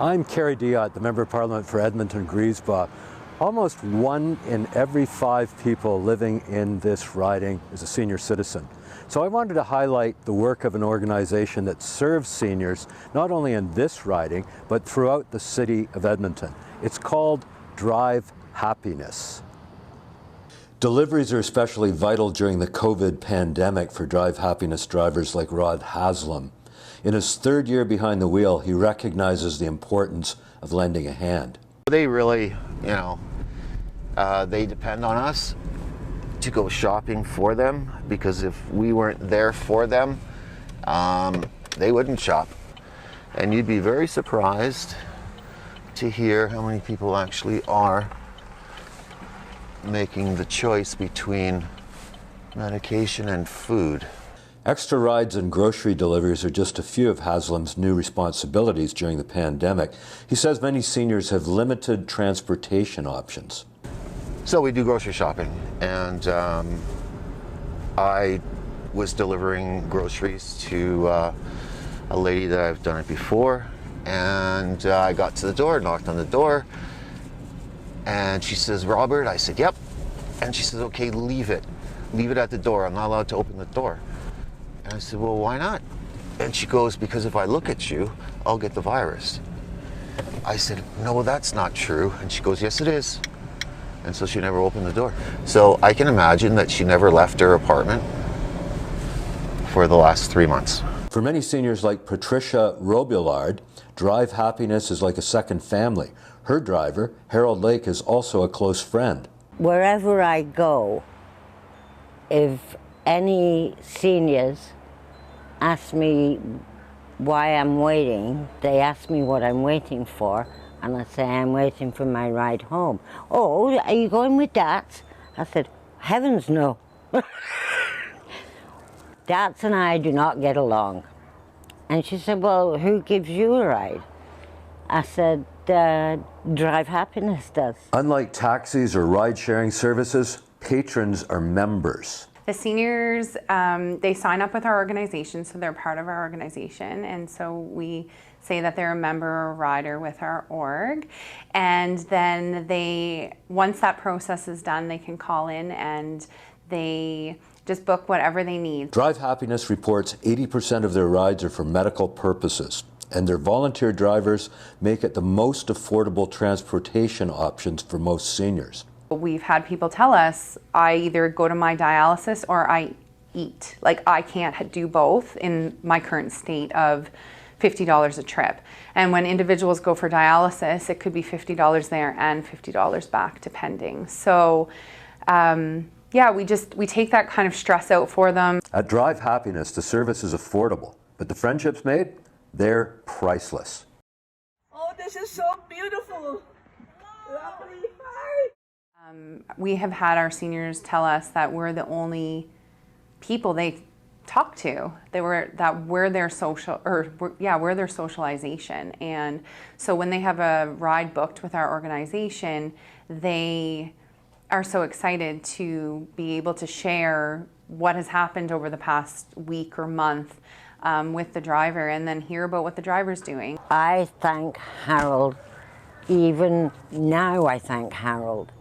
I'm Kerry Diott, the Member of Parliament for Edmonton Griesbach. Almost 1 in every 5 people living in this riding is a senior citizen. So I wanted to highlight the work of an organization that serves seniors, not only in this riding, but throughout the city of Edmonton. It's called Drive Happiness. Deliveries are especially vital during the COVID pandemic for Drive Happiness drivers like Rod Haslam. In his 3rd year behind the wheel, he recognizes the importance of lending a hand. They really, they depend on us to go shopping for them, because if we weren't there for them, they wouldn't shop. And you'd be very surprised to hear how many people actually are making the choice between medication and food. Extra rides and grocery deliveries are just a few of Haslam's new responsibilities during the pandemic. He says many seniors have limited transportation options. So we do grocery shopping, and I was delivering groceries to a lady that I've done it before, and I got to the door, knocked on the door, and she says, "Robert?" I said, "Yep." And she says, "Okay, leave it at the door. I'm not allowed to open the door." And I said, "Well, why not?" And she goes, "Because if I look at you, I'll get the virus." I said, "No, that's not true." And she goes, "Yes, it is." And so she never opened the door. So I can imagine that she never left her apartment for the last 3 months. For many seniors like Patricia Robillard, Drive Happiness is like a second family. Her driver, Harold Lake, is also a close friend. Wherever I go, if any seniors ask me why I'm waiting, they ask me what I'm waiting for, and I say I'm waiting for my ride home. "Oh, are you going with Dats?" I said, "Heavens no." Dats and I do not get along. And she said, "Well, who gives you a ride?" I said, Drive Happiness does. Unlike taxis or ride-sharing services, patrons are members. The seniors, they sign up with our organization, so they're part of our organization, and so we say that they're a member or rider with our org, and then once that process is done, they can call in and they just book whatever they need. Drive Happiness reports 80% of their rides are for medical purposes, and their volunteer drivers make it the most affordable transportation options for most seniors. We've had people tell us, I either go to my dialysis or I eat. Like, I can't do both in my current state of $50 a trip. And when individuals go for dialysis, it could be $50 there and $50 back, depending. So, yeah, we take that kind of stress out for them. At Drive Happiness, the service is affordable, but the friendships made, they're priceless. Oh, this is so beautiful. Lovely. We have had our seniors tell us that we're the only people they talk to. We're their socialization. And so when they have a ride booked with our organization, they are so excited to be able to share what has happened over the past week or month with the driver, and then hear about what the driver's doing. I thank Harold. Even now I thank Harold,